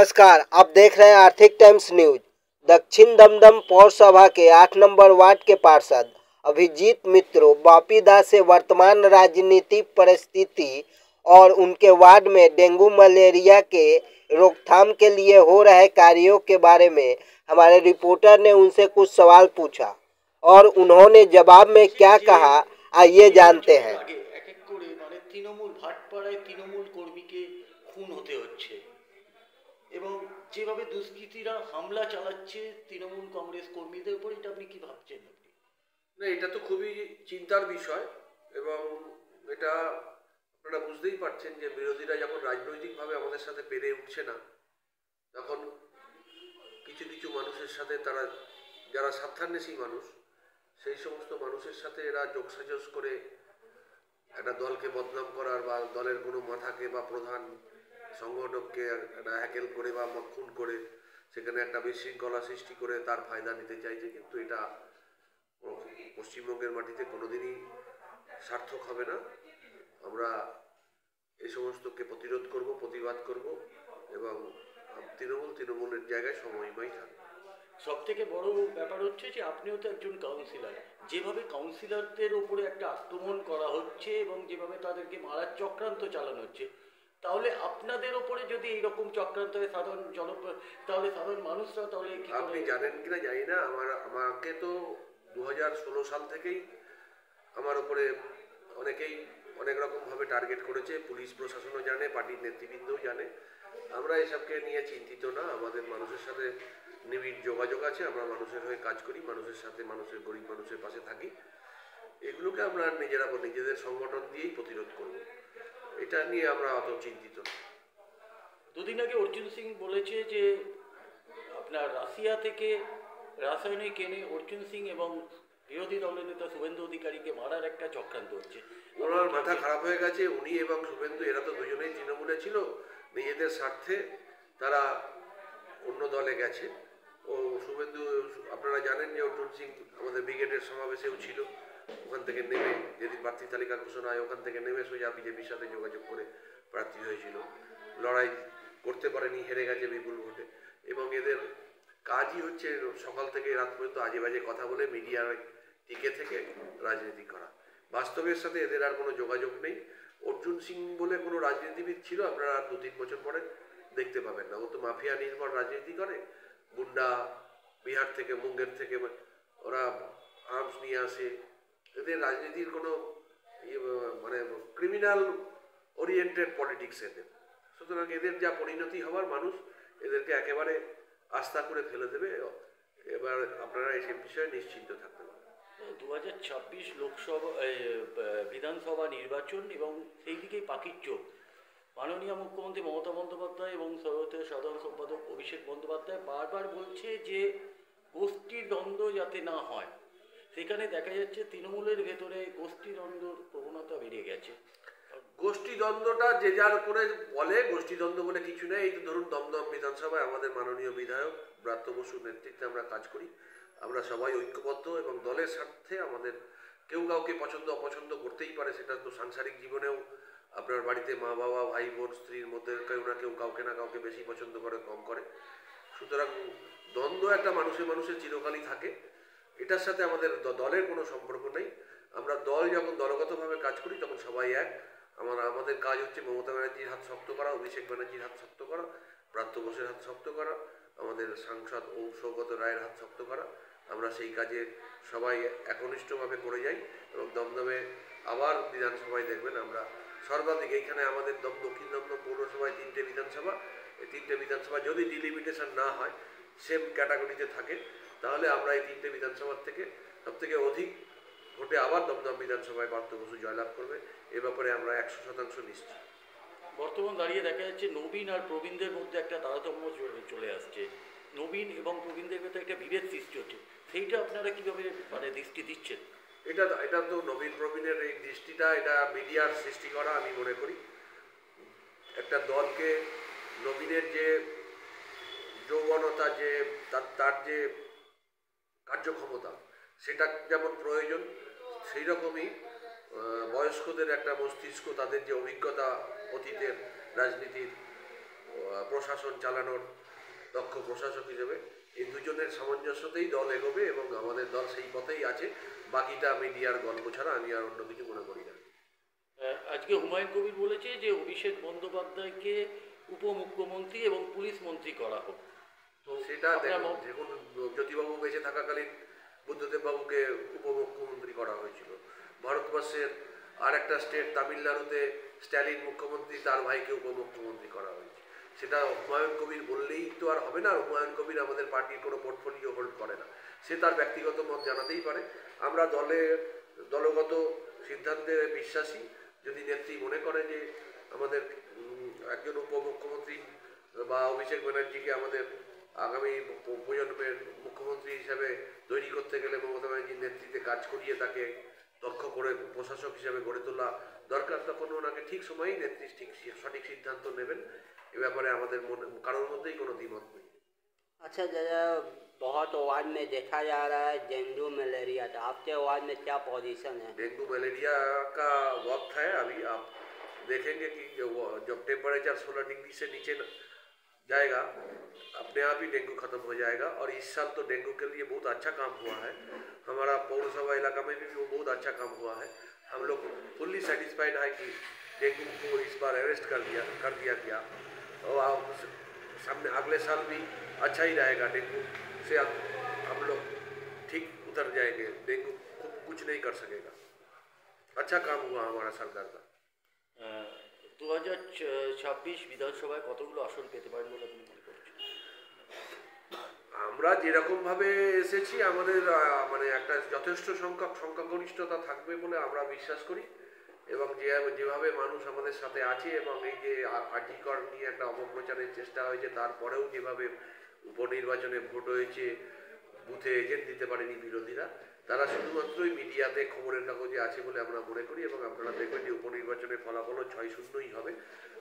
नमस्कार, आप देख रहे हैं आर्थिक टाइम्स न्यूज। दक्षिण दमदम पौरसभा के 8 नंबर वार्ड के पार्षद अभिजीत मित्रों बापीदा से वर्तमान राजनीतिक परिस्थिति और उनके वार्ड में डेंगू मलेरिया के रोकथाम के लिए हो रहे कार्यों के बारे में हमारे रिपोर्टर ने उनसे कुछ सवाल पूछा और उन्होंने जवाब में क्या कहा, आइए जानते हैं। তৃণমূল ভাটপাড়ায় তৃণমূল কর্মীকে খুন হতে হচ্ছে এবং যেভাবে দুষ্কৃতীরা হামলা চালাচ্ছে তৃণমূল কংগ্রেস কর্মীদের উপর, এটা আপনি কি ভাবছেন? না, এটা তো খুবই চিন্তার বিষয় এবং এটা আপনারা বুঝতেই পারছেন যে বিরোধীরা যখন রাজনৈতিকভাবে আমাদের সাথে পেরে উঠছে না, তখন কিছু কিছু মানুষের সাথে তারা যারা স্বার্থান্বেষী মানুষ, সেই সমস্ত মানুষের সাথে এরা যোগসাজশ করে একটা দলকে বদনাম করার বা দলের কোনো মাথাকে বা প্রধান সংগঠককে একটা হ্যাকেল করে বা খুন করে সেখানে একটা বিশৃঙ্খলা সৃষ্টি করে তার ফায়দা নিতে চাইছে। কিন্তু এটা পশ্চিমবঙ্গের মাটিতে কোনোদিনই সার্থক হবে না। আমরা এই সমস্তকে প্রতিরোধ করব, প্রতিবাদ করব এবং তৃণমূলের জায়গায় সময়ময় থাকবে। সব থেকে বড় ব্যাপার হচ্ছে যে আপনিও তো একজন কাউন্সিলর, যেভাবে কাউন্সিলরদের উপরে একটা আক্রমণ করা হচ্ছে এবং যেভাবে তাদেরকে মারার চক্রান্ত চালানো হচ্ছে, তাহলে আপনাদের ওপরে যদি এইরকম চক্রান্ত হয় তাহলে সাধারণ মানুষরা তাহলে কি? আপনি জানেন কিনা জানি না, আমাকে তো 2016 সাল থেকেই আমার উপরে অনেকেই অনেক রকমভাবে টার্গেট করেছে। পুলিশ প্রশাসনও জানে, পার্টির নেতৃবৃন্দও জানে। আমরা এসবকে নিয়ে চিন্তিত না। আমাদের মানুষের সাথে নিবিড় যোগাযোগ আছে। আমরা মানুষের হয়ে কাজ করি, মানুষের সাথে, গরিব মানুষের পাশে থাকি। এগুলোকে আমরা নিজেদের সংগঠন দিয়েই প্রতিরোধ করব। এটা নিয়ে আমরা অত চিন্তিত। দুদিন আগে অর্জুন সিং বলেছে যে আপনার রাশিয়া থেকে রাসায়নিক এনে অর্জুন সিং এবং বিরোধী দলের নেতা শুভেন্দু অধিকারীকে মারার একটা চক্রান্ত হচ্ছে। ওনার মাথা খারাপ হয়ে গেছে। উনি এবং শুভেন্দু এরা তো দুজনেই তৃণমূলে ছিল। নিজেদের স্বার্থে তারা অন্য দলে গেছে। ও শুভেন্দু, আপনারা জানেন যে অর্জুন সিং আমাদের ব্রিগেডের সমাবেশেও ছিল। ওখান থেকে নেমে, যেদিন প্রার্থী তালিকা ঘোষণা হয়, ওখান থেকে নেমে সোজা বিজেপির সাথে যোগাযোগ করে প্রার্থী হয়েছিল। লড়াই করতে পারেনি, হেরে গেছে বিপুল ভোটে। এবং এদের কাজই হচ্ছে সকাল থেকে রাত পর্যন্ত আজে বাজে কথা বলে মিডিয়ায় টিকে থেকে রাজনীতি করা। বাস্তবের সাথে এদের আর কোনো যোগাযোগ নেই। অর্জুন সিং বলে কোনো রাজনীতিবিদ ছিল, আপনারা আর 2-3 বছর পরে দেখতে পাবেন না। ও তো মাফিয়া নির্ভর রাজনীতি করে। গুন্ডা, বিহার থেকে, মুঙ্গের থেকে ওরা আর্মস নিয়ে আসে। এদের রাজনীতির কোনো মানে ক্রিমিনাল ওরিয়েন্টেড পলিটিক্স এদের। সুতরাং এদের যা পরিণতি হওয়ার, মানুষ এদেরকে একেবারে আস্থা করে ফেলে দেবে। এবার আপনারা এই বিষয়ে নিশ্চিন্ত থাকতে পারেন। 2026 লোকসভা বিধানসভা নির্বাচন এবং সেই দিকেই পাখির চোখ। মাননীয় মুখ্যমন্ত্রী মমতা বন্দ্যোপাধ্যায় এবং সাধারণ সম্পাদক অভিষেক বন্দ্যোপাধ্যায় বারবার বলছে যে গোষ্ঠীর দ্বন্দ্ব যাতে না হয়। সেখানে দেখা যাচ্ছে তৃণমূলের ভেতরে গোষ্ঠী দ্বন্দ্বর প্রবণতা বেড়ে গেছে। গোষ্ঠী দ্বন্দ্বটা যে যার করে বলে, গোষ্ঠী দ্বন্দ্ব বলে কিছু নেই। এই ধরুন দমদম বিধানসভায় আমাদের মাননীয় বিধায়ক ব্রাত্য বসুর নেতৃত্বে আমরা কাজ করি। আমরা সবাই ঐক্যবদ্ধ এবং দলের স্বার্থে। আমাদের কেউ কাউকে পছন্দ অপছন্দ করতেই পারে, সেটা তো সাংসারিক জীবনেও আপনার বাড়িতে মা বাবা, ভাই বোন, স্ত্রীর মধ্যে কেউ না কেউ কাউকে না কাউকে বেশি পছন্দ করে, কম করে। সুতরাং দ্বন্দ্ব একটা মানুষের চিরকালই থাকে। এটার সাথে আমাদের দলের কোনো সম্পর্ক নেই। আমরা দল যখন দলগতভাবে কাজ করি তখন সবাই এক। আমাদের কাজ হচ্ছে মমতা ব্যানার্জির হাত শক্ত করা, অভিষেক ব্যানার্জির হাত শক্ত করা, ব্রাত্য বসুর হাত শক্ত করা, আমাদের সাংসদ সৌগত রায়ের হাত শক্ত করা। আমরা সেই কাজে সবাই একনিষ্ঠভাবে করে যাই এবং দমদমে আবার বিধানসভায় দেখবেন আমরা সর্বাধিক। এইখানে আমাদের দক্ষিণ দমদম পৌরসভায় 3টে বিধানসভা। এই 3টে বিধানসভা যদি ডিলিমিটেশন না হয়, সেম ক্যাটাগরিতে থাকে, তাহলে আমরা এই 3টে বিধানসভার থেকে সবথেকে অধিক ভোটে আবার দমদম বিধানসভায় ব্রাত্য বসু জয়লাভ করবে। এ ব্যাপারে আমরা 100% নিশ্চিত। বর্তমান দাঁড়িয়ে দেখা যাচ্ছে নবীন আর প্রবীণদের মধ্যে একটা তারতম্য চলে আসছে। নবীন এবং প্রবীণদের মধ্যে একটা বিভেদ সৃষ্টি হচ্ছে। সেইটা আপনারা কীভাবে দৃষ্টি দিচ্ছেন? এটা তো নবীন প্রবীণের এই দৃষ্টিটা, এটা মিডিয়ার সৃষ্টি করা আমি মনে করি। একটা দলকে নবীনের যে যৌবনতা, যে তার যে কার্যক্ষমতা, সেটা যেমন প্রয়োজন, সেই রকমই বয়স্কদের একটা মস্তিষ্ক, তাদের যে অভিজ্ঞতা অতীতের রাজনীতির, প্রশাসন চালানোর দক্ষ প্রশাসক হিসেবে এই দুজনের সামঞ্জস্যতেই দল এগোবে এবং আমাদের দল সেই পথেই আছে। বাকিটা মিডিয়ার গল্প ছাড়া আমি আর অন্য কিছু মনে করি না। আজকে হুমায়ুন কবির বলেছে যে অভিষেক বন্দ্যোপাধ্যায়কে উপমুখ্যমন্ত্রী এবং পুলিশ মন্ত্রী করা হোক। তো সেটা দেখুন, দেখুন জ্যোতিবাবু বেঁচে থাকাকালীন বুদ্ধদেব বাবুকে উপমুখ্যমন্ত্রী করা হয়েছিল। ভারতবর্ষের আর একটা স্টেট তামিলনাড়ুতে স্ট্যালিন মুখ্যমন্ত্রী, তার ভাইকে উপমুখ্যমন্ত্রী করা হয়েছে। সেটা হুমায়ুন কবির বললেই তো আর হবে না। আর হুমায়ুন কবির আমাদের পার্টির কোনো পোর্টফোলিও হোল্ড করে না, সে তার ব্যক্তিগত মত জানাতেই পারে। আমরা দলগত সিদ্ধান্তে বিশ্বাসী। যদি নেত্রী মনে করে যে আমাদের একজন উপমুখ্যমন্ত্রী বা অভিষেক ব্যানার্জিকে আমাদের আগামী প্রজন্মের মুখ্যমন্ত্রী হিসাবে তৈরি করতে গেলে মমতা ব্যানার্জির নেতৃত্বে কাজ করিয়ে তাকে দক্ষ করে প্রশাসক হিসাবে গড়ে তোলা দরকার, তখন ওনাকে ঠিক সময়েই নেত্রী ঠিক সঠিক সিদ্ধান্ত নেবেন। এ ব্যাপারে আমাদের কারোর মধ্যেই কোনো দ্বিমত নেই। अच्छा जरा बहुत वार्ड में देखा जा रहा है डेंगू मलेरिया, तो आपके वार्ड में क्या पोजीशन है? डेंगू मलेरिया का वक्त है अभी। आप देखेंगे कि जब टेम्परेचर 16 डिग्री से नीचे जाएगा अपने आप ही डेंगू खत्म हो जाएगा। और इस साल तो डेंगू के लिए बहुत अच्छा काम हुआ है। हमारा पौरसभा इलाका में भी वो बहुत अच्छा काम हुआ है। हम लोग फुल्ली सेटिस्फाइड है कि डेंगू को इस बार अरेस्ट कर दिया गया। और सामने अगले साल भी अच्छा ही रहेगा। डेंगू से हम लोग ठीक उतर जाएंगे, डेंगू कुछ नहीं कर सकेगा। अच्छा काम हुआ हमारा सरकार का। 2026 বিধানসভায় কতগুলো আসন পেতে পারেন বলে আপনি মনে করছেন? আমরা যেরকমভাবে এসেছি আমাদের মানে একটা যথেষ্ট সংখ্যাগরিষ্ঠতা থাকবে বলে আমরা বিশ্বাস করি। এবং যেভাবে মানুষ আমাদের সাথে আছে এবং এই যে আর্জিকর নিয়ে একটা অপপ্রচারের চেষ্টা হয়েছে, তারপরেও যেভাবে উপনির্বাচনে ভোট হয়েছে, বুথে এজেন্ট দিতে পারেনি বিরোধীরা, তারা শুধুমাত্রই মিডিয়াতে খবরের কাগজে আছে বলে আমরা মনে করি। এবং আপনারা দেখবেন যে উপনির্বাচনের ফলাফলও 6-0ই হবে।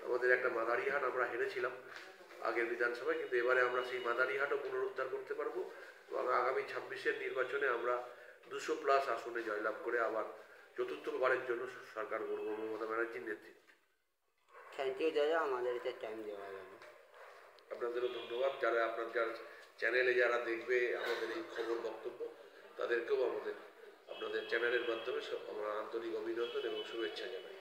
আমাদের একটা মাদারিহাট আমরা হেরেছিলাম আগের বিধানসভায়, কিন্তু এবারে আমরা সেই মাদারিহাটও পুনরুদ্ধার করতে পারবো এবং আগামী 26-এর নির্বাচনে আমরা 200+ আসনে জয়লাভ করে আবার চতুর্থবারের জন্য সরকার গড়ব মমতা ব্যানার্জির নেতৃত্বে। থ্যাংক ইউ দাদা আমাদেরকে টাইম দেওয়ার জন্য। আপনাদেরও ধন্যবাদ। যারা আপনার চ্যানেলে যারা দেখবে আমাদের এই খবর বক্তব্য, তাদেরকেও আপনাদের চ্যানেলের মাধ্যমে আমরা আন্তরিক অভিনন্দন এবং শুভেচ্ছা জানাই।